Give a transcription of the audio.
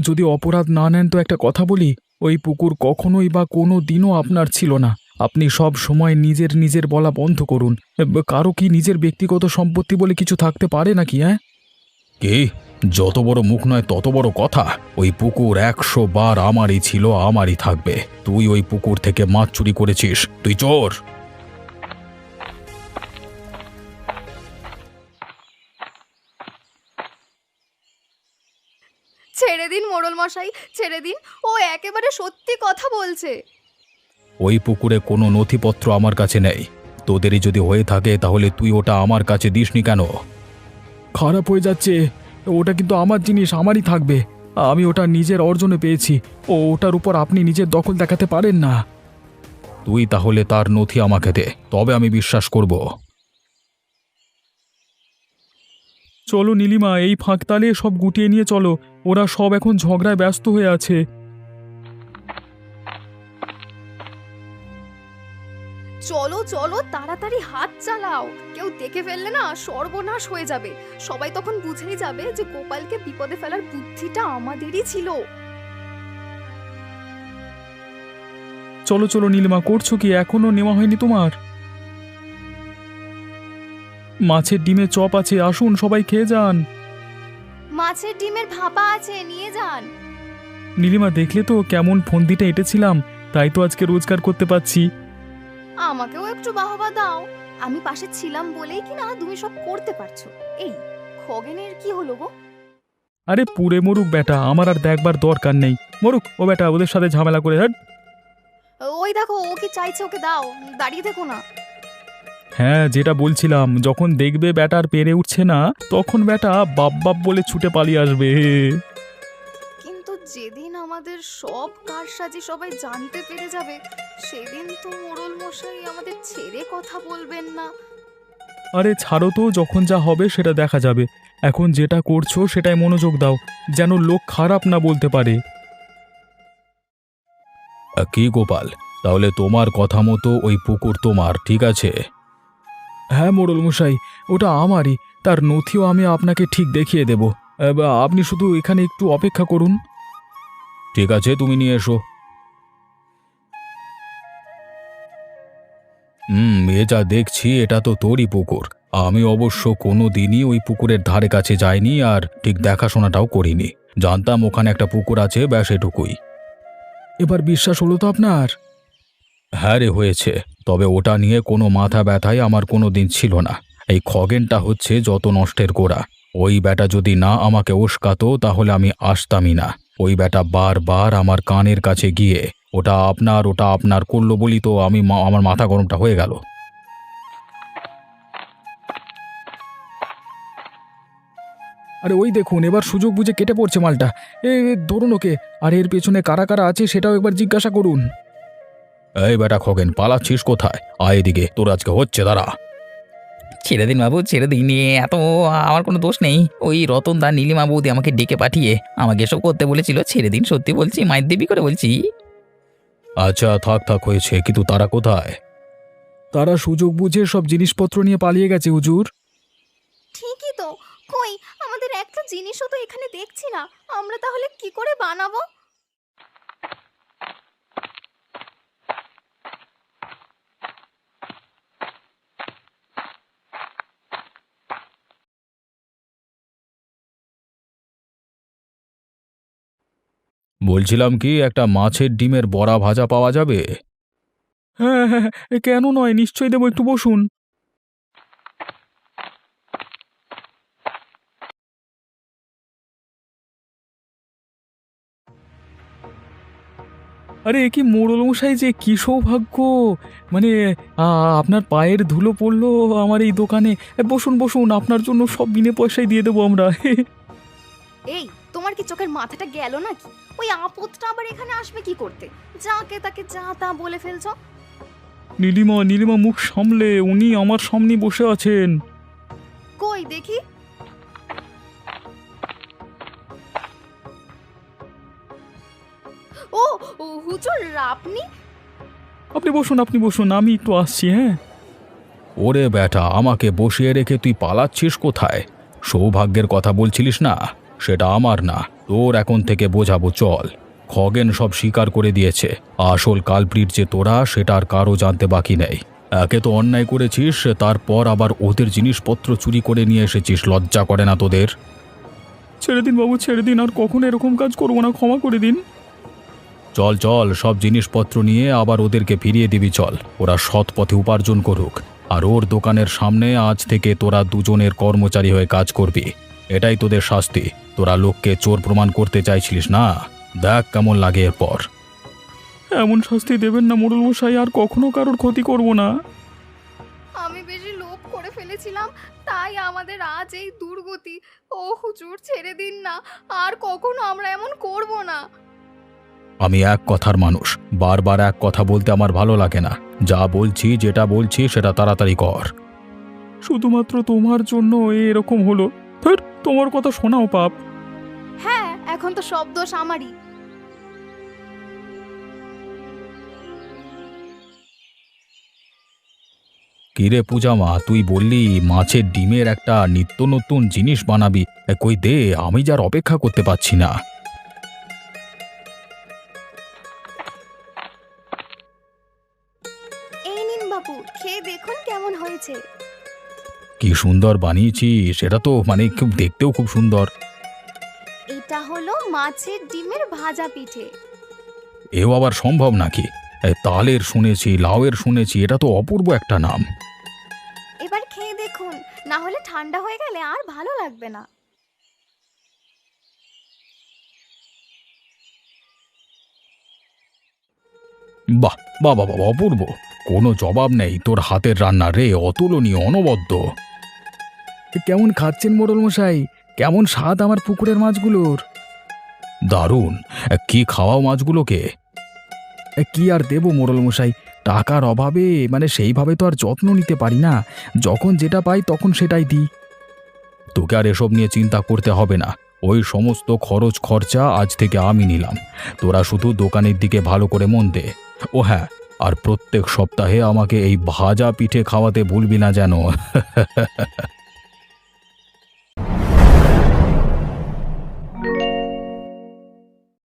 যদি অপরাধ না নেন তো একটা কথা বলি, ওই পুকুর কখনোই বা কোনো দিনও আপনার ছিল না। আপনি সব সময় নিজের নিজের বলা বন্ধ করুন। কারো কি নিজের ব্যক্তিগত সম্পত্তি বলে কিছু থাকতে পারে নাকি? হ্যাঁ, কি? যত বড় মুখ নয় তত বড় কথা। ওই পুকুর ১০০ বার আমারই ছিল, আমারই থাকবে। তুই ওই পুকুর থেকে মাছ চুরি করেছিস, তুই চোর। ছেড়ে দিন মোড়ল মশাই, ছেড়ে দিন। ও একেবারে সত্যি কথা বলছে। ওই পুকুরে কোনো নথিপত্র আমার কাছে নেই। তোদেরই যদি হয়ে থাকে তাহলে তুই ওটা আমার কাছে দিসনি কেন? খারাপ হয়ে যাচ্ছে। ওটা কিন্তু আমার জিনিস, আমারই থাকবে। আমি ওটা নিজের অর্জনে পেয়েছি। ওটার উপর আপনি নিজের দখল দেখাতে পারেন না। তুই তাহলে তার নথি আমাকে দে, তবে আমি বিশ্বাস করব। চলো নীলিমা, এই ফাঁকতালে সব গুটিয়ে নিয়ে চলো। ওরা সব এখন ঝগড়ায় ব্যস্ত হয়ে আছে। চলো চলো, তাড়াতাড়ি হাত চালাও। কেউ দেখে ফেললে না সর্বনাশ হয়ে যাবে। সবাই তখন বুঝেই যাবে যে গোপালকে বিপদে ফেলার বুদ্ধিটা আমাদেরই ছিল। চলো চলো নীলিমা, করছো কি? এখনো নেওয়া হয়নি তোমার? মাছের ডিমে চপ আছে, আসুন সবাই খেয়ে যান। মাছের ডিমের ভাপা আছে, নিয়ে যান। নীলিমা, দেখলে তো কেমন ফন্দিটা এঁটেছিলাম, তাই তো আজকে রোজগার করতে পারছি। আমাকেও একটু বাহবা দাও। আমি পাশে ছিলাম বলেই কি না তুমি সব করতে পারছো। এই খগেনের কি হলো গো? আরে পুড়ে মরুক বেটা, আমার আর দেখবার দরকার নেই। মরুক ও বেটা, ওদের সাথে ঝামেলা করে। হ্যাঁ ওই দেখো, ও কি চাইছে, ওকে দাও। দাঁড়িয়ে থেকো না। হ্যাঁ, যেটা বলছিলাম, যখন দেখবে ব্যাটার পেরে উঠছে না, তখন ব্যাটা বাপ বাপ বলে ছুটে পালিয়ে আসবে। কিন্তু যেদিন আমাদের সব কারসাজি সবাই জানতে পেরে যাবে, সেদিন তো মোড়ল মশাই আমাদের ছেড়ে কথা বলবেন না। আরে ছাড়ো তো, যখন যা হবে সেটা দেখা যাবে। এখন যেটা করছো সেটাই মনোযোগ দাও, যেন লোক খারাপ না বলতে পারে। কি গোপাল, তাহলে তোমার কথা মতো ওই পুকুর তোমার, ঠিক আছে? হ্যাঁ মোড়ল মশাই, ওটা আমারই। তার নথিও আমি আপনাকে ঠিক দেখিয়ে দেব। আপনি শুধু এখানে একটু অপেক্ষা করুন। ঠিক আছে, তুমি নিয়ে এসো। এ যা দেখছি এটা তো তোরই পুকুর। আমি অবশ্য কোনো দিনই ওই পুকুরের ধারে কাছে যাইনি, আর ঠিক দেখাশোনাটাও করিনি। জানতাম ওখানে একটা পুকুর আছে, ব্যাস এটুকুই। এবার বিশ্বাস হলো তো আপনার? হ্যাঁ রে, হয়েছে। তবে ওটা নিয়ে কোনো মাথা ব্যথাই আমার কোনো দিন ছিল না। এই খগেনটা হচ্ছে যত নষ্টের গোড়া। ওই ব্যাটা যদি না আমাকে উস্কাতো তাহলে আমি আসতামই না। ওই ব্যাটা বারবার আমার কানের কাছে গিয়ে ওটা আপনার করলো বলি তো আমার মাথা গরমটা হয়ে গেল। আরে ওই দেখুন, এবার সুযোগ বুঝে কেটে পড়ছে মালটা। ধরুন ওকে। আর এর পেছনে কারা কারা আছে সেটাও একবার জিজ্ঞাসা করুন। এই ব্যাটা খগেন, পালাচ্ছিস কোথায়? আয় এদিকে, তোর আজকে হচ্ছে, দাঁড়া। ছেড়ে দিন বাবু, ছেড়ে দিন। এত আমার কোনো দোষ নেই। ওই রতন দা নীলিমা বৌদি আমাকে ডেকে পাঠিয়ে আমাকে এসব করতে বলেছিল। ছেড়ে দিন, সত্যি বলছি, মায়ের দেবী করে বলছি। আচ্ছা থাক থাক, হয়েছে, কিন্তু তারা কোথায়? তারা সুযোগ বুঝে সব জিনিসপত্র নিয়ে পালিয়ে গেছে হুজুর। ঠিকই তো। কই, আমাদের একটা জিনিসও তো এখানে দেখছি না। আমরা তাহলে কি করে বানাবো? বলছিলাম কি, একটা মাছের ডিমের বড়া ভাজা পাওয়া যাবে? হ্যাঁ হ্যাঁ হ্যাঁ, কেন নয়, নিশ্চয়ই দেবো, একটু বসুন। আরে এ কি মোড়ল মশাই, যে কি সৌভাগ্য! মানে আপনার পায়ের ধুলো পড়লো আমার এই দোকানে। বসুন বসুন, আপনার জন্য সব বিনে পয়সায় দিয়ে দেবো আমরা। এই, তোমার কি চোখের মাথাটা গেল নাকি? ওই আপদটা আবার এখানে আসবে কি করতে? যাকে তাকে যা তা বলে ফেলছো। নীলিমা, নীলিমা মুখ সামলে, উনি আমার সামনে বসে আছেন। কই দেখি। ও ও, হুজুর আপনি? আপনি বসুন, আপনি বসুন, আমি একটু আসছি। হ্যাঁ, ওরে ব্যাটা, আমাকে বসিয়ে রেখে তুই পালাচ্ছিস কোথায়? সৌভাগ্যের কথা বলছিলিস না? সেটা আমার না, তোর এখন থেকে বোঝাবো, চল। খগেন সব স্বীকার করে দিয়েছে, আসল কালপ্রিট যে তোরা সেটা আর কারো জানতে বাকি নেই। একে তো অন্যায় করেছিস, তারপর আবার ওদের জিনিসপত্র চুরি করে নিয়ে এসেছিস, লজ্জা করে না তোদের? ছেড়ে দিন বাবু, ছেড়ে দিন, আর কখনো এরকম কাজ করবো না, ক্ষমা করে দিন। চল চল, সব জিনিসপত্র নিয়ে আবার ওদেরকে ফিরিয়ে দিবি, চল। ওরা সৎ পথে উপার্জন করুক, আর ওর দোকানের সামনে আজ থেকে তোরা দুজনের কর্মচারী হয়ে কাজ করবি। এটাই তোদের শাস্তি। তোরা লোককে চোর প্রমাণ করতে চাইছিলিস না, দেখ কেমন লাগে এরপর। এমন শাস্তি দেবেন না মোড়ল মশাই, আর কখনো কারোর ক্ষতি করব না। আমি বেশি লোভ করে ফেলেছিলাম, তাই আমাদের আজ এই দুর্গতি। ও হুজুর, ছেড়ে দিন না, আর কখনো আমরা এমন করব না। আমি এক কথার মানুষ, বারবার এক কথা বলতে আমার ভালো লাগে না। যা বলছি, যেটা বলছি সেটা তাড়াতাড়ি কর। শুধুমাত্র তোমার জন্য এরকম হলো। ধুর, তোমার কথা শোনাও পাপ। হ্যাঁ, এখন তো সব দোষ আমারই। কিরে পূজা মা, তুই বললি মাছের ডিমের একটা নিত্য নতুন জিনিস বানাবি, কই দে, আমি যার অপেক্ষা করতে পারছি না। এই নিন বাবু, খেয়ে দেখুন কেমন হয়েছে। কি সুন্দর বানিয়েছি, সেটা তো খুব দেখতেও খুব সুন্দর। এটা হলো মাছের ডিমের ভাজা পিঠে। এও আবার সম্ভব নাকি? তালের শুনেছি, লাউয়ের শুনেছি, এটা তো অপূর্ব একটা নাম। এবার খেয়ে দেখুন, না হলে ঠান্ডা হয়ে গেলে আর ভালো লাগবে না। বাহ বাহ বাহ বাহ, অপূর্ব। কোনো জবাব নেই তোর হাতের রান্না রে, অতুলনীয়, অনবদ্য। কেমন খাচ্ছেন মোড়ল মশাই? কেমন স্বাদ আমার পুকুরের মাছগুলোর? দারুণ। কি খাওয়াও মাছগুলোকে? কি আর দেবো মোড়ল মশাই, টাকার অভাবে সেইভাবে তো আর যত্ন নিতে পারি না। যখন যেটা পাই তখন সেটাই দিই। তোকে আর এসব নিয়ে চিন্তা করতে হবে না, ওই সমস্ত খরচ খরচা আজ থেকে আমি নিলাম। তোরা শুধু দোকানের দিকে ভালো করে মন দে। ও হ্যাঁ, আর প্রত্যেক সপ্তাহে আমাকে এই ভাজা পিঠে খাওয়াতে ভুলবি না যেন।